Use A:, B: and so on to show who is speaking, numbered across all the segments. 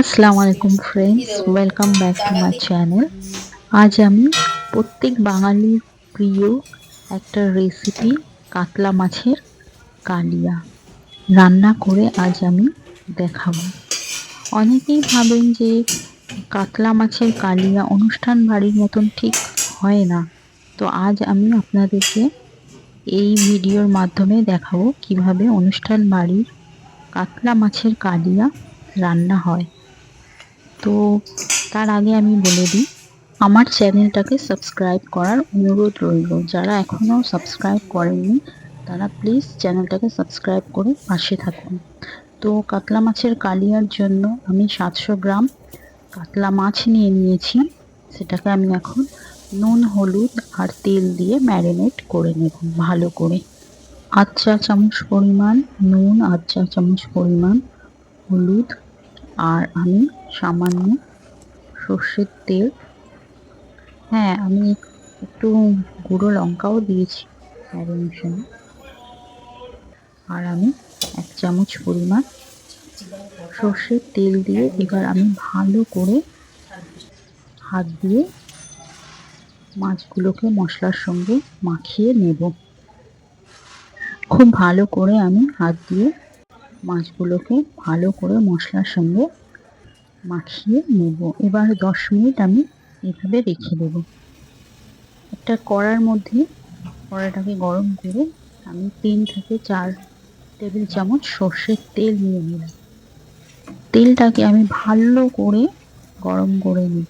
A: আসসালামু আলাইকুম friends, welcome back to my channel. আজ আমি প্রত্যেক বাঙালির প্রিয় একটা রেসিপি কাতলা মাছের কালিয়া রান্না করে আজ আমি দেখাবো। অনেকেই ভাবেন যে কাতলা মাছের কালিয়া অনুষ্ঠান বাড়ির মতন ঠিক হয় না। তো আজ আমি আপনাদেরকে এই ভিডিওর মাধ্যমে দেখাবো কিভাবে অনুষ্ঠান বাড়ির কাতলা মাছের কালিয়া রান্না হয়। তো তার আগে আমি বলে দিই, আমার চ্যানেলটাকে সাবস্ক্রাইব করার অনুরোধ রইল। যারা এখনও সাবস্ক্রাইব করেননি তারা প্লিজ চ্যানেলটাকে সাবস্ক্রাইব করে পাশে থাকুন। তো কাতলা মাছের কালিয়ার জন্য আমি 700 গ্রাম কাতলা মাছ নিয়ে নিয়েছি। সেটাকে আমি এখন নুন, হলুদ আর তেল দিয়ে ম্যারিনেট করে নেব ভালো করে। 8 চা চামচ পরিমাণ নুন, 8 চা চামচ পরিমাণ হলুদ, আর আমি সামান্য সর্ষের তেল, হ্যাঁ আমি একটু গুঁড়ো লঙ্কাও দিয়েছি ম্যারিনেশনে, আর আমি 1 চামচ পরিমাণ সর্ষের তেল দিয়ে এবার আমি ভালো করে হাত দিয়ে মাছগুলোকে মশলার সঙ্গে মাখিয়ে নেব। খুব ভালো করে আমি হাত দিয়ে মাছগুলোকে ভালো করে মশলার সঙ্গে মাখিয়ে নেব। এবার 10 মিনিট আমি এভাবে রেখে দেব। একটা কড়ার মধ্যে কড়াটাকে গরম করে আমি 3 থেকে 4 টেবিল চামচ সর্ষের তেল নিয়ে নিলাম। তেলটাকে আমি ভালো করে গরম করে নিই,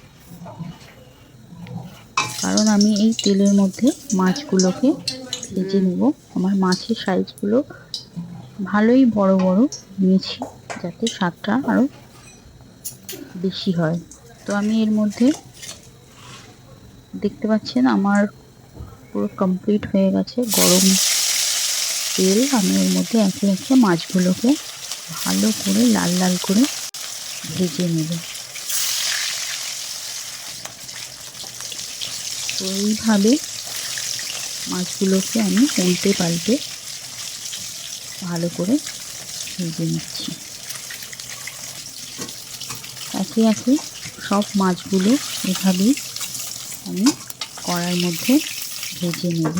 A: কারণ আমি এই তেলের মধ্যে মাছগুলোকে ভেজে নেব। আমার মাছের সাইজগুলো ভালোই বড় বড় নিয়েছি, যাতে স্বাদটা আরও বেশি হয়। তো আমি এর মধ্যে দেখতে পাচ্ছেন আমার পুরো কমপ্লিট হয়ে গেছে গরম তেল। আমি এর মধ্যে একে একে মাছগুলোকে ভালো করে লাল লাল করে ভেজে নেব। তো এইভাবে মাছগুলোকে আমি উল্টে পাল্টে ভালো করে ভেজে নিচ্ছি। একে একে সব মাছগুলো এভাবেই আমি কড়াইয়ের মধ্যে ভেজে নেব।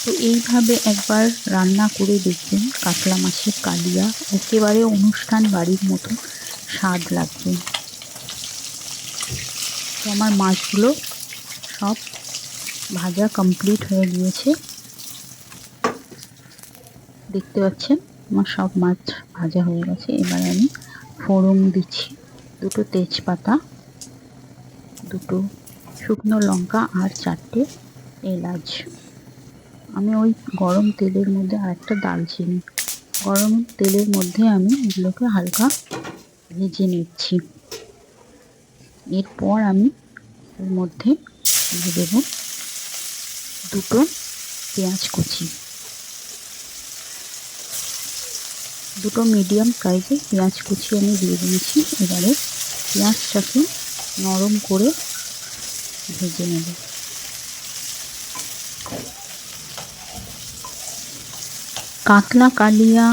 A: তো এইভাবে একবার রান্না করে দেখবেন কাতলা মাছের কালিয়া, একেবারে অনুষ্ঠান বাড়ির মতো স্বাদ লাগবে। তো আমার মাছগুলো সব ভাজা কমপ্লিট হয়ে গিয়েছে, দেখতে পাচ্ছেন আমার সব মাছ ভাজা হয়ে গেছে। এবার আমি ফোড়ন দিচ্ছি, 2টো তেজপাতা, 2টো শুকনো লঙ্কা আর 4টে এলাচ। আমি ওই গরম তেলের মধ্যে আর একটা দালচিনি, গরম তেলের মধ্যে আমি এগুলোকে হালকা ভেজে নিচ্ছি। এরপর আমি এর মধ্যে দিয়ে দেব 2টো পেঁয়াজ কুচি, 2টো মিডিয়াম সাইজের পেঁয়াজ কুচি আমি দিয়ে দিয়েছি। এবারে পেঁয়াজটাকে নরম করে ভেজে নেব। কাতলা কালিয়া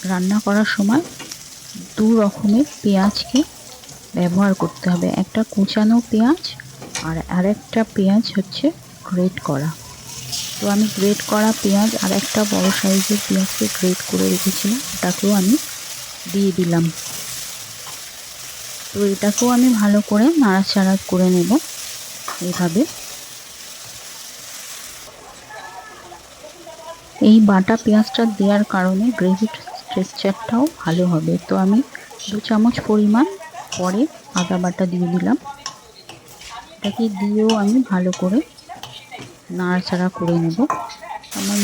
A: রান্না করার সময় 2 রকমের পেঁয়াজকে ব্যবহার করতে হবে, একটা কুচানো পেঁয়াজ আর আরেকটা পেঁয়াজ হচ্ছে গ্রেট করা। তো আমি গ্রেট করা পেঁয়াজ আর একটা বড় সাইজের পেঁয়াজকে গ্রেট করে রেখেছিলাম, ওটাকেও আমি দিয়ে দিলাম। তো এটাকেও আমি ভালো করে নাড়াচাড়া করে নেব। এইভাবে এই বাটা পেঁয়াজটা দেওয়ার কারণে গ্রেভির টেক্সচারটাও ভালো হবে। তো আমি 2 চামচ পরিমাণ পরে আদা বাটা দিয়ে দিলাম। এটাকে দিয়েও আমি ভালো করে নাড়াচাড়া করে নেব। আমার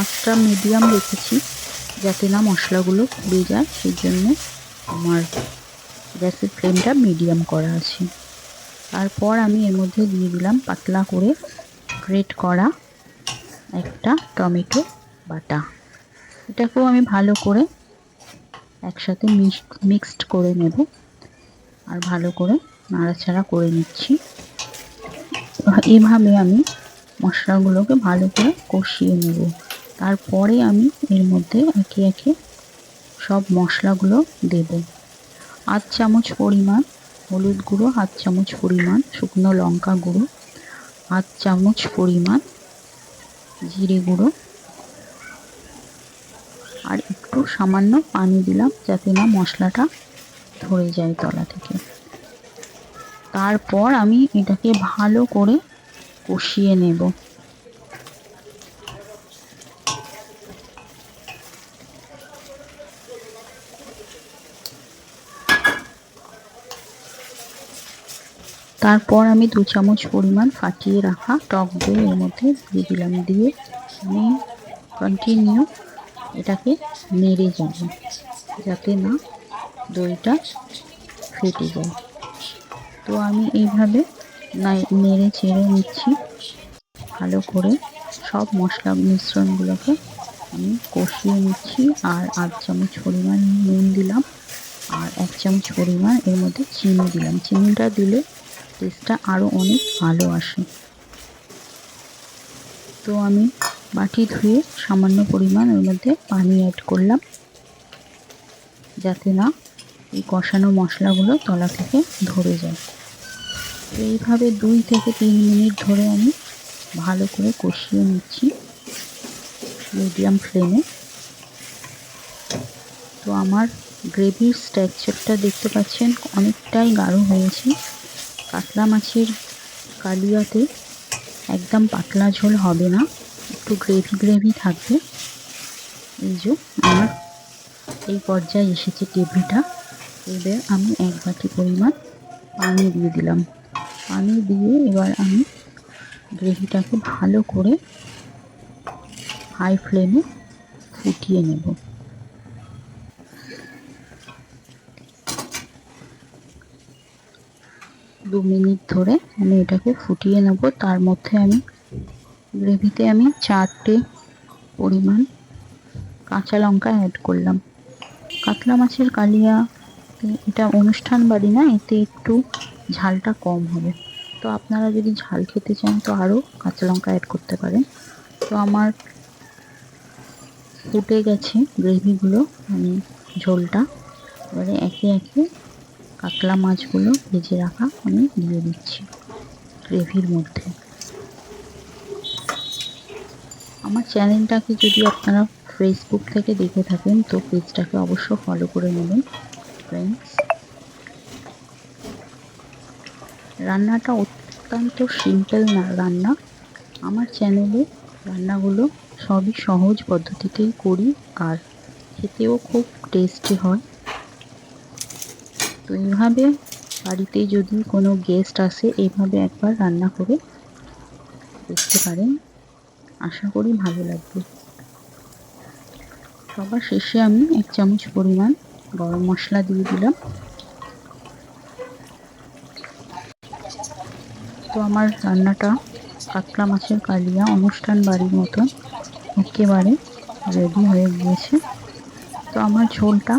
A: আঁচটা মিডিয়াম রেখেছি যাতে না মশলাগুলো পুড়ে যায়, সেই জন্য আমার গ্যাসের ফ্লেমটা মিডিয়াম করা আছে। তারপর আমি এর মধ্যে দিয়ে দিলাম পাতলা করে গ্রেট করা একটা টমেটো বাটা। এটাকেও আমি ভালো করে একসাথে মিক্সড করে নেব আর ভালো করে নাড়াচাড়া করে নিচ্ছি। এভাবে আমি মশলাগুলোকে ভালো করে কষিয়ে নেব। তারপরে আমি এর মধ্যে একে একে সব মশলাগুলো দেব। 8 চামচ পরিমাণ হলুদ গুঁড়ো, 8 চামচ পরিমাণ শুকনো লঙ্কা গুঁড়ো, 8 চামচ পরিমাণ জিরে গুঁড়ো, আর একটু সামান্য পানি দিলাম যাতে না মশলাটা ধরে যায় তলা থেকে। তারপর আমি এটাকে ভালো করে কষিয়ে নেব। তারপর আমি 2 চামচ পরিমাণ ফাটিয়ে রাখা টক দই এর মধ্যে দিয়ে দিলাম। দিয়ে আমি কন্টিনিউ এটাকে নেড়ে যাব যাতে না দইটা ফেটে যায়। তো আমি এইভাবে নেড়ে চেড়ে নিচ্ছি ভালো করে। সব মশলা মিশ্রণগুলোকে আমি কষিয়ে নিচ্ছি। আর 8 চামচ পরিমাণ নুন দিলাম, আর 1 চামচ পরিমাণ এর মধ্যে চিনি দিলাম। চিনিটা দিলে টেস্টটা আরও অনেক ভালো আসে। তো আমি বাটি ধুয়ে সামান্য পরিমাণ এর মধ্যে পানি অ্যাড করলাম যাতে না এই কষানো মশলাগুলো তলা থেকে ধরে যায়। তো এইভাবে 2 থেকে 3 মিনিট ধরে আমি ভালো করে কষিয়ে নিচ্ছি মিডিয়াম ফ্লেমে। তো আমার গ্রেভির স্ট্রাকচারটা দেখতে পাচ্ছেন অনেকটাই গাঢ় হয়েছে। কাতলা মাছের কালিয়াতে একদম পাতলা ঝোল হবে না, একটু গ্রেভি গ্রেভি থাকবে। এই যে আমার এই পর্যায়ে এসেছে গ্রেভিটা। এবার আমি 1 বাটি পরিমাণ পানি দিয়ে দিলাম। পানি দিয়ে এবার আমি গ্রেভিটাকে ভালো করে হাই ফ্লেমে ফুটিয়ে নেব। দু মিনিট ধরে আমি এটাকে ফুটিয়ে নেব। তার মধ্যে আমি গ্রেভিতে আমি 4টে পরিমাণ কাঁচা লঙ্কা অ্যাড করলাম। কাতলা মাছের কালিয়া এটা অনুষ্ঠান বাড়ি না, এতে একটু ঝালটা কম হবে। তো আপনারা যদি ঝাল খেতে চান তো আরও কাঁচা লঙ্কা অ্যাড করতে পারেন। তো আমার ফুটে গেছে গ্রেভিগুলো, আমি ঝোলটা এবারে একে একে কাতলা মাছগুলো ভেজে রাখা আমি দিয়ে দিচ্ছি গ্রেভির মধ্যে। আমার চ্যানেলটাকে যদি আপনারা ফেসবুক থেকে দেখে থাকেন তো পেজটাকে অবশ্য ফলো করে নেবেন ফ্রেন্ডস। রান্নাটা অত্যন্ত সিম্পল না রান্না। আমার চ্যানেলে রান্নাগুলো সবই সহজ পদ্ধতিতেই করি আর খেতেও খুব টেস্টি হয়। তো এইভাবে বাড়িতে যদি কোনো গেস্ট আসে এইভাবে একবার রান্না করে দেখতে পারেন, আশা করি ভালো লাগবে। সবার শেষে আমি 1 চামচ পরিমাণ গরম মশলা দিয়ে দিলাম। তো আমার রান্নাটা কাতলা মাছের কালিয়া অনুষ্ঠান বাড়ির মতন একেবারে রেডি হয়ে গিয়েছে। তো আমার ঝোলটা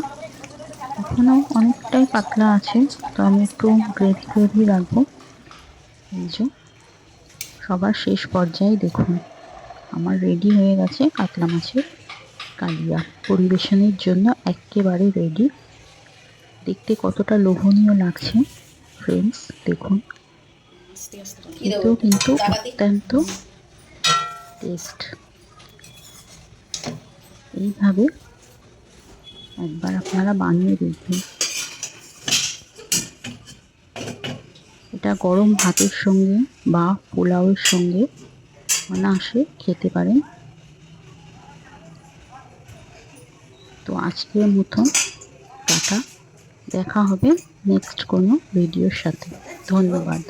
A: এখনও অনেকটাই পাতলা আছে, তো আমি একটু গ্রেভি গ্রেভি রাখবো। এই যে সবার শেষ পর্যায়ে দেখুন আমার রেডি হয়ে গেছে কাতলা মাছের কালিয়া। পরিবেশনের জন্য একেবারে রেডি। দেখতে কতটা লোভনীয় লাগছে ফ্রেন্ডস দেখুন, খেতেও কিন্তু অত্যন্ত টেস্ট। এইভাবে একবার আপনারা বানিয়ে দেখবেন। এটা গরম ভাতের সঙ্গে বা পোলাওয়ের সঙ্গে অনায়াসে খেতে পারেন। তো আজকের মতন টাটা, দেখা হবে নেক্সট কোনো ভিডিওর সাথে। ধন্যবাদ।